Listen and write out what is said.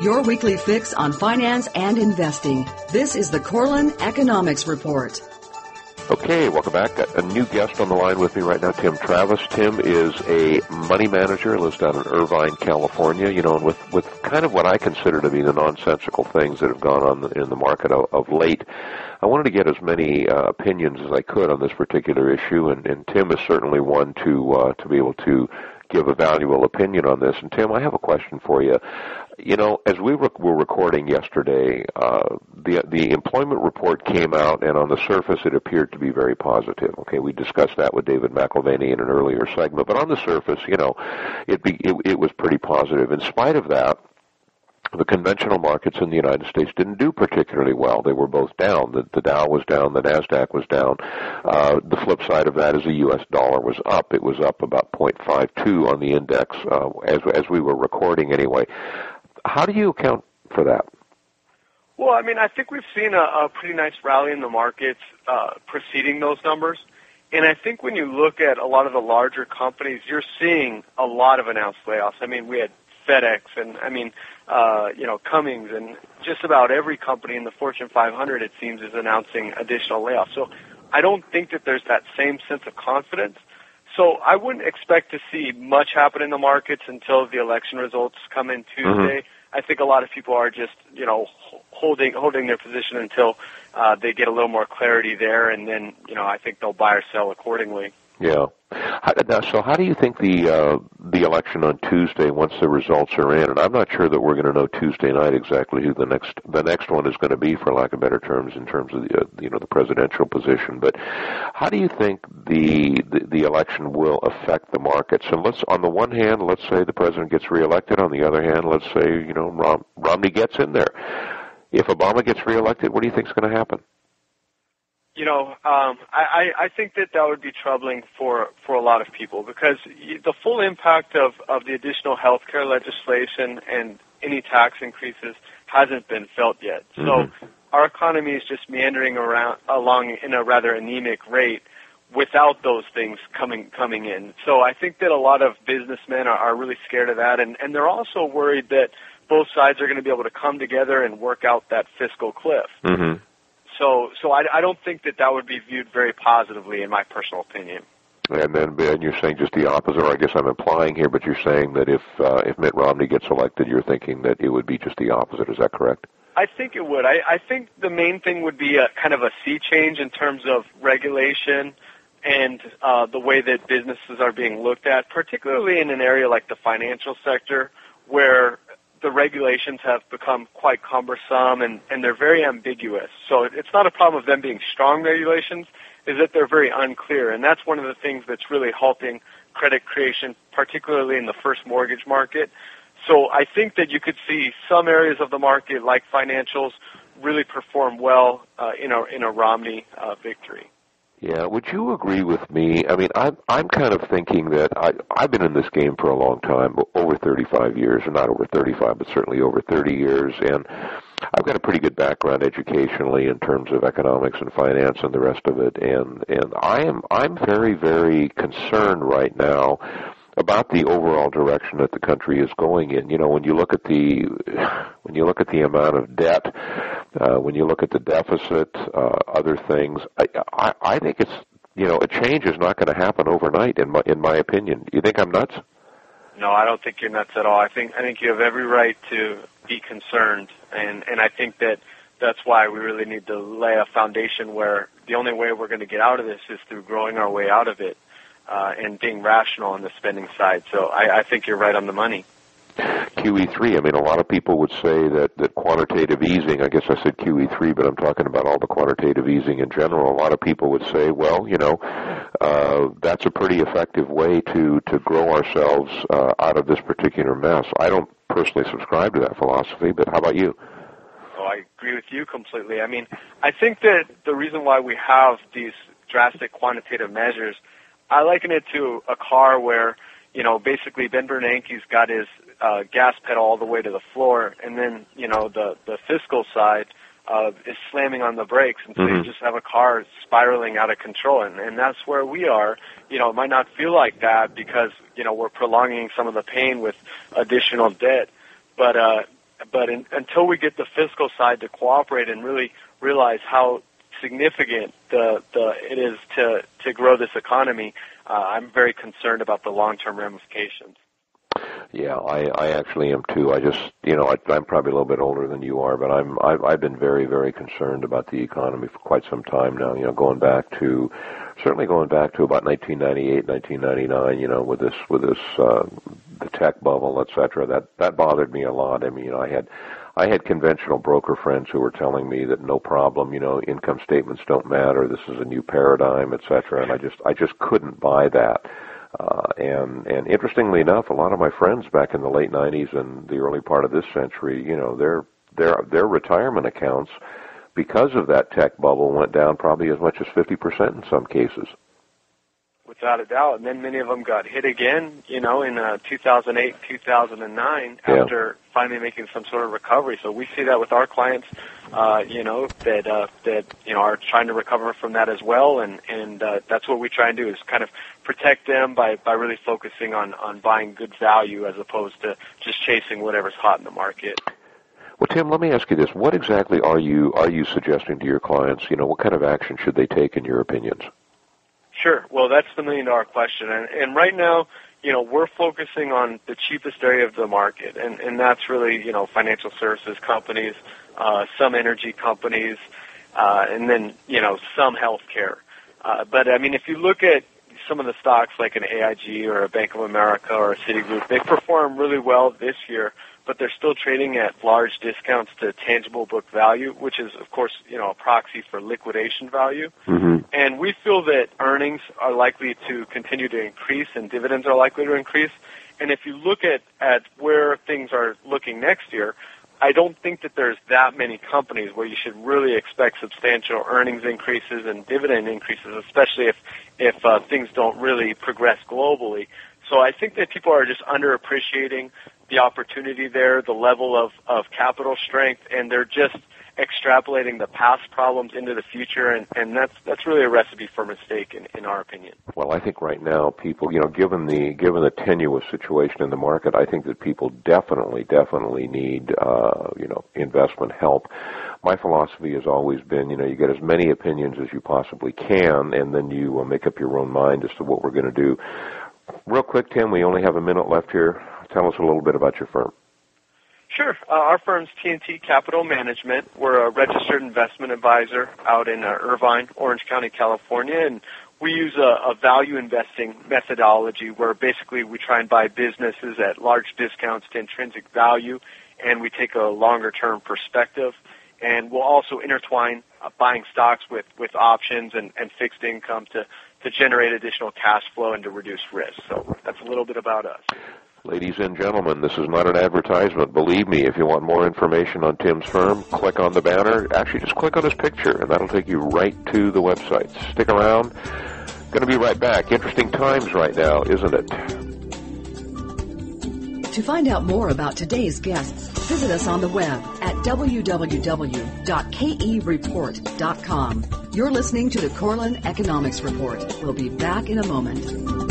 your weekly fix on finance and investing. This is the Korelin Economics Report. Okay, welcome back. Got a new guest on the line with me right now, Tim Travis. Tim is a money manager, lives down in Irvine, California, and with kind of what I consider to be the nonsensical things that have gone on in the market of late. I wanted to get as many opinions as I could on this particular issue, and Tim is certainly one to be able to give a valuable opinion on this. And Tim, I have a question for you. As we were recording yesterday, the employment report came out, and on the surface it appeared to be very positive. Okay, we discussed that with David McElvaney in an earlier segment, but on the surface, it was pretty positive. In spite of that, the conventional markets in the United States didn't do particularly well. They were both down. The Dow was down. The NASDAQ was down. The flip side of that is the U.S. dollar was up. It was up about 0.52 on the index as we were recording anyway. How do you account for that? Well, I think we've seen a pretty nice rally in the markets preceding those numbers. And I think when you look at a lot of the larger companies, you're seeing a lot of announced layoffs. We had FedEx and, Cummins, and just about every company in the Fortune 500, it seems, is announcing additional layoffs. So I don't think that there's that same sense of confidence. So I wouldn't expect to see much happen in the markets until the election results come in Tuesday. Mm-hmm. I think a lot of people are just, holding their position until they get a little more clarity there, and then, I think they'll buy or sell accordingly. Yeah. So how do you think the election on Tuesday, once the results are in, and I'm not sure that we're going to know Tuesday night exactly who the next one is going to be, for lack of better terms, in terms of the presidential position. But how do you think the election will affect the markets? And on the one hand, let's say the president gets reelected. On the other hand, let's say Romney gets in there. If Obama gets reelected, what do you think is going to happen? I think that would be troubling for a lot of people, because the full impact of the additional health care legislation and any tax increases hasn't been felt yet. Mm-hmm. So our economy is just meandering along in a rather anemic rate without those things coming in. So I think that a lot of businessmen are really scared of that, and they're also worried that both sides are going to be able to come together and work out that fiscal cliff. Mm-hmm. So I don't think that would be viewed very positively, in my personal opinion. And you're saying just the opposite, or I guess I'm implying here, but you're saying that if Mitt Romney gets elected, you're thinking that it would be just the opposite. Is that correct? I think it would. I think the main thing would be a kind of a sea change in terms of regulation and the way that businesses are being looked at, particularly in an area like the financial sector, where the regulations have become quite cumbersome and they're very ambiguous. So it's not a problem of them being strong regulations, is that they're very unclear. And that's one of the things that's really halting credit creation, particularly in the first mortgage market. So I think that you could see some areas of the market, like financials, really perform well in a Romney victory. Yeah, would you agree with me? I'm kind of thinking that I've been in this game for a long time, over 35 years, or not over 35, but certainly over 30 years, and I've got a pretty good background educationally in terms of economics and finance and the rest of it, and I'm very, very concerned right now about the overall direction that the country is going in. When you look at the amount of debt, when you look at the deficit, other things, I think it's a change is not going to happen overnight. In my opinion, you think I'm nuts? No, I don't think you're nuts at all. I think you have every right to be concerned, and I think that's why we really need to lay a foundation where the only way we're going to get out of this is through growing our way out of it. And being rational on the spending side. So I think you're right on the money. QE3, a lot of people would say that quantitative easing, I guess I said QE3, but I'm talking about all the quantitative easing in general. A lot of people would say, well, that's a pretty effective way to grow ourselves out of this particular mess. I don't personally subscribe to that philosophy, but how about you? Oh, I agree with you completely. I think that the reason why we have these drastic quantitative measures, I liken it to a car where, basically Ben Bernanke's got his gas pedal all the way to the floor, and then, the fiscal side is slamming on the brakes, and so you just have a car spiraling out of control, and that's where we are. It might not feel like that because, we're prolonging some of the pain with additional debt, but Until we get the fiscal side to cooperate and really realize how significant it is to grow this economy, I'm very concerned about the long-term ramifications. Yeah, I actually am too. I'm probably a little bit older than you are, but I've been very, very concerned about the economy for quite some time now. Going back to about 1998, 1999. With this the tech bubble, etc. That bothered me a lot. I mean, I had conventional broker friends who were telling me that no problem, income statements don't matter. This is a new paradigm, etc. And I just couldn't buy that. And interestingly enough, a lot of my friends back in the late 90s and the early part of this century, their retirement accounts, because of that tech bubble, went down probably as much as 50% in some cases. Without a doubt. And then many of them got hit again, in 2008, 2009, after finally making some sort of recovery. So we see that with our clients, that are trying to recover from that as well. And that's what we try and do, is kind of protect them by really focusing on buying good value as opposed to just chasing whatever's hot in the market. Well, Tim, let me ask you this. What exactly are you suggesting to your clients? What kind of action should they take in your opinions? Sure. Well, that's the million-dollar question. And right now, we're focusing on the cheapest area of the market, and that's really, financial services companies, some energy companies, and then, some healthcare. But, I mean, if you look at some of the stocks like an AIG or a Bank of America or a Citigroup, they perform really well this year, but they're still trading at large discounts to tangible book value, which is, of course, a proxy for liquidation value. Mm-hmm. And we feel that earnings are likely to continue to increase and dividends are likely to increase. And if you look at where things are looking next year, I don't think that there's that many companies where you should really expect substantial earnings increases and dividend increases, especially if things don't really progress globally. So I think that people are just underappreciating the opportunity there, the level of capital strength, and they're just extrapolating the past problems into the future, and that's really a recipe for mistake in our opinion. Well, I think right now people, given the tenuous situation in the market, I think that people definitely need investment help. My philosophy has always been, you get as many opinions as you possibly can, and then you make up your own mind as to what we're going to do. Real quick, Tim, we only have a minute left here. Tell us a little bit about your firm. Sure. Our firm's T&T Capital Management. We're a registered investment advisor out in Irvine, Orange County, California, and we use a value investing methodology where basically we try and buy businesses at large discounts to intrinsic value, and we take a longer-term perspective. And we'll also intertwine buying stocks with options and fixed income to generate additional cash flow and to reduce risk. So that's a little bit about us. Ladies and gentlemen, this is not an advertisement. Believe me, if you want more information on Tim's firm, click on the banner. Actually, just click on his picture, and that'll take you right to the website. Stick around. Going to be right back. Interesting times right now, isn't it? To find out more about today's guests, visit us on the web at www.kereport.com. You're listening to the Korelin Economics Report. We'll be back in a moment.